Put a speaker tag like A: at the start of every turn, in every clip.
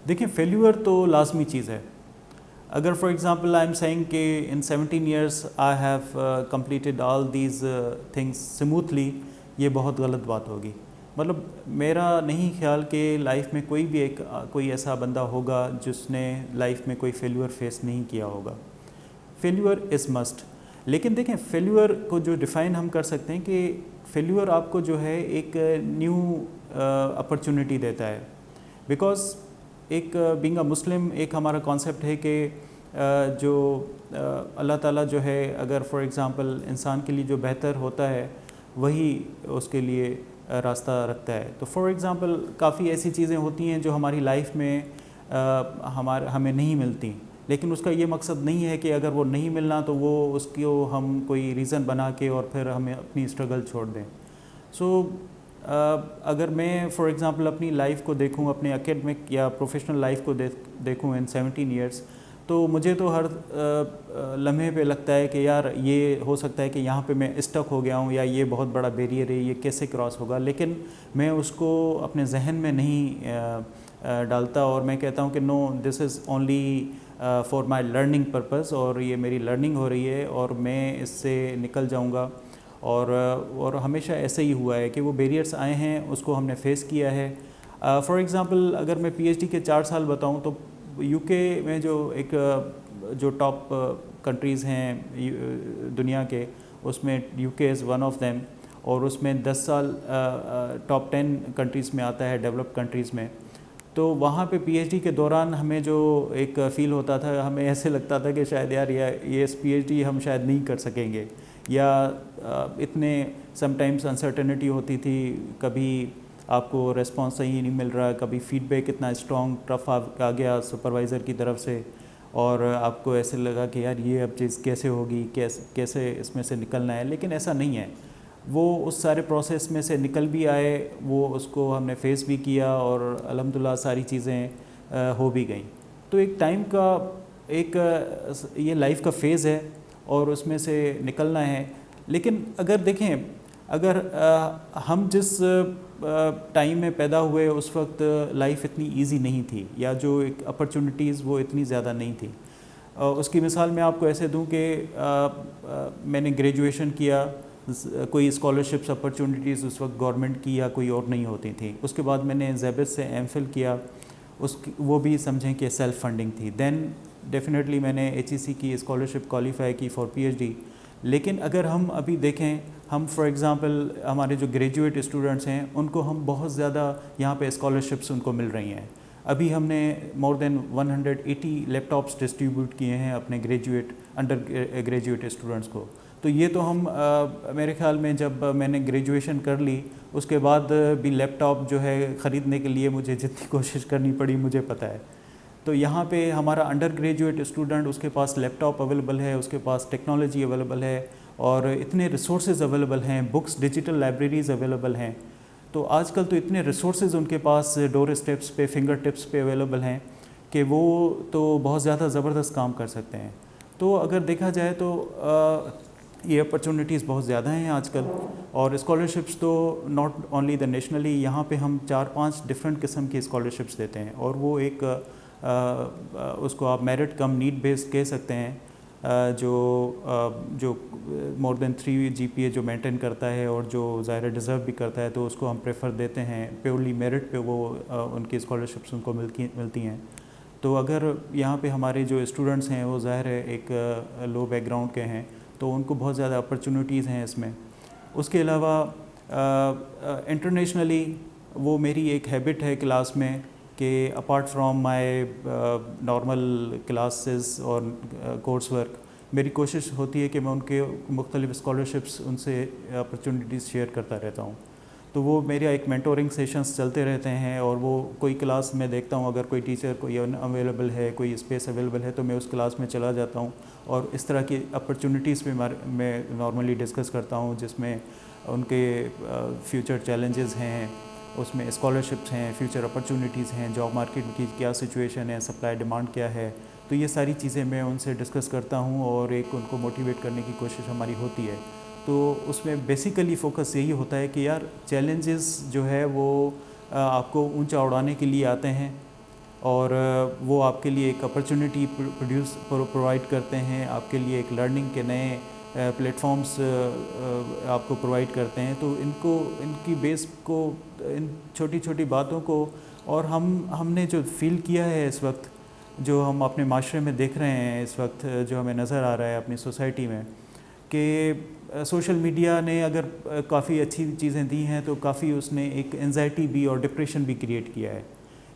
A: دیکھیں فیلیور تو لازمی چیز ہے. اگر for example I am seeing کہ in 17 years I have completed all these things smoothly, یہ بہت غلط بات ہوگی. مطلب میرا نہیں خیال کہ لائف میں کوئی ایسا بندہ ہوگا جس نے لائف میں کوئی فیلیور فیس نہیں کیا ہوگا. Failure is must. لیکن دیکھیں فیلیور کو جو ڈیفائن ہم کر سکتے ہیں کہ فیلیور آپ کو جو ہے ایک نیو اپرچونٹی دیتا ہے. بیکاز ایک بینگ اے مسلم ایک ہمارا کانسیپٹ ہے کہ جو اللہ تعالیٰ جو ہے اگر فار ایگزامپل انسان کے لیے جو بہتر ہوتا ہے وہی اس کے لیے راستہ رکھتا ہے. تو فار ایگزامپل کافی ایسی چیزیں ہوتی ہیں جو ہماری لائف میں ہمیں نہیں ملتی, لیکن اس کا یہ مقصد نہیں ہے کہ اگر وہ نہیں ملنا تو وہ اس کو ہم کوئی ریزن بنا کے اور پھر ہمیں اپنی اسٹرگل چھوڑ دیں. سو اگر میں فار ایگزامپل اپنی لائف کو دیکھوں, اپنے اکیڈمک یا پروفیشنل لائف کو دیکھوں ان 17 ایئرس, تو مجھے تو ہر لمحے پہ لگتا ہے کہ یار یہ ہو سکتا ہے کہ یہاں پہ میں اسٹک ہو گیا ہوں, یا یہ بہت بڑا بیریئر ہے, یہ کیسے کراس ہوگا. لیکن میں اس کو اپنے ذہن میں نہیں ڈالتا, اور میں کہتا ہوں کہ no, this is only for my learning purpose, اور یہ میری لرننگ ہو رہی ہے اور میں اس سے نکل جاؤں گا. اور ہمیشہ ایسے ہی ہوا ہے کہ وہ بیریئرس آئے ہیں, اس کو ہم نے فیس کیا ہے. فار ایگزامپل اگر میں پی ایچ ڈی کے 4 سال بتاؤں تو یو کے میں جو ٹاپ کنٹریز ہیں دنیا کے, اس میں یو کے از ون آف دیم, اور اس میں 10 سال ٹاپ 10 کنٹریز میں آتا ہے, ڈیولپڈ کنٹریز میں. تو وہاں پہ پی ایچ ڈی کے دوران ہمیں جو ایک فیل ہوتا تھا, ہمیں ایسے لگتا تھا کہ شاید یار یہ اس پی ایچ ڈی ہم شاید نہیں کر سکیں گے, یا اتنے سم ٹائمز انسرٹنٹی ہوتی تھی, کبھی آپ کو ریسپانس صحیح نہیں مل رہا, کبھی فیڈ بیک اتنا اسٹرانگ ٹف آ گیا سپروائزر کی طرف سے, اور آپ کو ایسے لگا کہ یار یہ اب چیز کیسے ہوگی, کیسے اس میں سے نکلنا ہے. لیکن ایسا نہیں ہے, وہ اس سارے پروسیس میں سے نکل بھی آئے, وہ اس کو ہم نے فیس بھی کیا, اور الحمدللہ ساری چیزیں ہو بھی گئیں. تو ایک ٹائم کا ایک یہ لائف کا فیز ہے, اور اس میں سے نکلنا ہے. لیکن اگر دیکھیں, اگر ہم جس ٹائم میں پیدا ہوئے اس وقت لائف اتنی ایزی نہیں تھی, یا جو ایک اپرچونٹیز وہ اتنی زیادہ نہیں تھی. اس کی مثال میں آپ کو ایسے دوں کہ میں نے گریجویشن کیا, کوئی اسکالرشپس اپرچونٹیز اس وقت گورنمنٹ کی یا کوئی اور نہیں ہوتی تھیں. اس کے بعد میں نے زیبت سے ایم فل کیا, وہ بھی سمجھیں کہ سیلف فنڈنگ تھی. دین ڈیفینیٹلی میں نے ایچ ای سی کی اسکالرشپ کوالیفائی کی فار پی ایچ ڈی. لیکن اگر ہم ابھی دیکھیں, ہم فار ایگزامپل ہمارے جو گریجویٹ اسٹوڈنٹس ہیں ان کو ہم بہت زیادہ یہاں پہ اسکالرشپس ان کو مل رہی ہیں. ابھی ہم نے مور دین 180 لیپ ٹاپس ڈسٹریبیوٹ کیے ہیں اپنے انڈر گریجویٹ اسٹوڈنٹس کو. تو یہ تو ہم میرے خیال میں جب میں نے گریجویشن کر لی اس کے بعد بھی لیپ ٹاپ جو ہے خریدنے کے لیے مجھے جتنی کوشش کرنی پڑی مجھے پتہ ہے. تو یہاں پہ ہمارا انڈر گریجویٹ اسٹوڈنٹ, اس کے پاس لیپ ٹاپ اویلیبل ہے, اس کے پاس ٹیکنالوجی اویلیبل ہے, اور اتنے ریسورسز اویلیبل ہیں, بکس ڈیجیٹل لائبریریز اویلیبل ہیں. تو آج کل تو اتنے ریسورسز ان کے پاس ڈور اسٹیپس پہ, فنگر ٹپس پہ اویلیبل ہیں کہ وہ تو بہت زیادہ زبردست کام کر سکتے ہیں. تو اگر دیکھا جائے تو یہ اپرچونیٹیز بہت زیادہ ہیں آج کل. اور اسکالرشپس تو ناٹ اونلی دا نیشنلی, یہاں پہ ہم 4-5 ڈفرینٹ قسم کی اسکالرشپس دیتے ہیں, اور وہ ایک اس کو آپ میرٹ کم نیڈ بیسڈ کہہ سکتے ہیں, جو مور دین 3 جی پی اے جو مینٹین کرتا ہے اور جو ظاہر ڈیزرو بھی کرتا ہے, تو اس کو ہم پریفر دیتے ہیں. پیورلی میرٹ پہ وہ ان کی اسکالرشپس ان کو ملتی ہیں. تو اگر یہاں پہ ہمارے جو اسٹوڈنٹس ہیں وہ ظاہر ہے ایک لو بیک گراؤنڈ کے ہیں, تو ان کو بہت زیادہ اپرچونیٹیز ہیں اس میں. اس کے علاوہ انٹرنیشنلی وہ میری ایک ہیبٹ ہے کلاس میں کہ apart from my normal classes اور کورس ورک, میری کوشش ہوتی ہے کہ میں ان کے مختلف اسکالرشپس ان سے اپرچونیٹیز شیئر کرتا رہتا ہوں. تو وہ میرا ایک مینٹورنگ سیشنز چلتے رہتے ہیں, اور وہ کوئی کلاس میں دیکھتا ہوں اگر کوئی ٹیچر کوئی اویلیبل ہے, کوئی اسپیس اویلیبل ہے, تو میں اس کلاس میں چلا جاتا ہوں, اور اس طرح کی اپرچونیٹیز پہ میں نارملی ڈسکس کرتا ہوں, جس میں ان کے فیوچر چیلنجز ہیں, اس میں اسکالرشپس ہیں, فیوچر اپرچونیٹیز ہیں, جاب مارکیٹ کی کیا سچویشن ہے, سپلائی ڈیمانڈ کیا ہے. تو یہ ساری چیزیں میں ان سے ڈسکس کرتا ہوں, اور ایک ان کو موٹیویٹ کرنے کی کوشش ہماری ہوتی ہے. تو اس میں بیسیکلی فوکس یہی ہوتا ہے کہ یار چیلنجز جو ہے وہ آپ کو اونچا اڑانے کے لیے آتے ہیں, اور وہ آپ کے لیے ایک اپرچونٹی پرووائڈ کرتے ہیں، آپ کے لیے ایک لرننگ کے نئے پلیٹ فارمز آپ کو پرووائڈ کرتے ہیں. تو ان کی بیس کو، ان چھوٹی چھوٹی باتوں کو، اور ہم نے جو فیل کیا ہے اس وقت، جو ہم اپنے معاشرے میں دیکھ رہے ہیں اس وقت، جو ہمیں نظر آ رہا ہے اپنی سوسائٹی میں، کہ سوشل میڈیا نے اگر کافی اچھی چیزیں دی ہیں تو کافی اس نے ایک انزائٹی بھی اور ڈپریشن بھی کریٹ کیا ہے،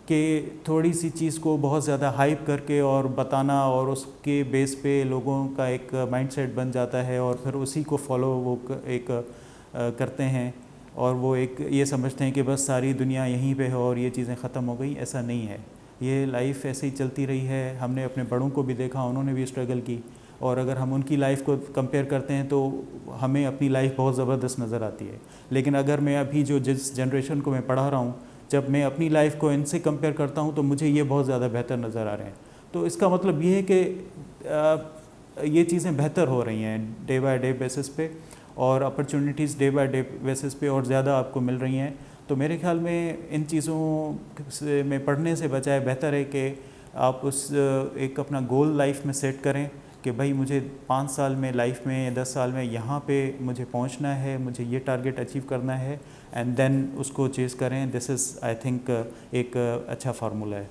A: کہ تھوڑی سی چیز کو بہت زیادہ ہائپ کر کے اور بتانا، اور اس کے بیس پہ لوگوں کا ایک مائنڈ سیٹ بن جاتا ہے، اور پھر اسی کو فالو وہ ایک کرتے ہیں، اور وہ ایک یہ سمجھتے ہیں کہ بس ساری دنیا یہیں پہ ہے اور یہ چیزیں ختم ہو گئی. ایسا نہیں ہے، یہ لائف ایسے ہی چلتی رہی ہے. ہم نے اپنے بڑوں کو بھی دیکھا، انہوں نے بھی اسٹرگل کی، اور اگر ہم ان کی لائف کو کمپیئر کرتے ہیں تو ہمیں اپنی لائف بہت زبردست نظر آتی ہے. لیکن اگر میں ابھی جو جس جنریشن کو میں پڑھا رہا ہوں، جب میں اپنی لائف کو ان سے کمپیئر کرتا ہوں تو مجھے یہ بہت زیادہ بہتر نظر آ رہے ہیں. تو اس کا مطلب یہ ہے کہ یہ چیزیں بہتر ہو رہی ہیں ڈے بائی ڈے بیسس پہ، اور opportunities day by day basis پہ اور زیادہ آپ کو مل رہی ہیں. تو میرے خیال میں ان چیزوں سے میں پڑھنے سے بجائے بہتر ہے کہ آپ اس ایک اپنا گول لائف میں سیٹ کریں کہ بھائی مجھے 5 سال میں لائف میں 10 سال میں یہاں پہ مجھے پہنچنا ہے، مجھے یہ ٹارگیٹ اچیو کرنا ہے، اینڈ دین اس کو چیز کریں. دس از آئی تھنک ایک اچھا فارمولہ ہے.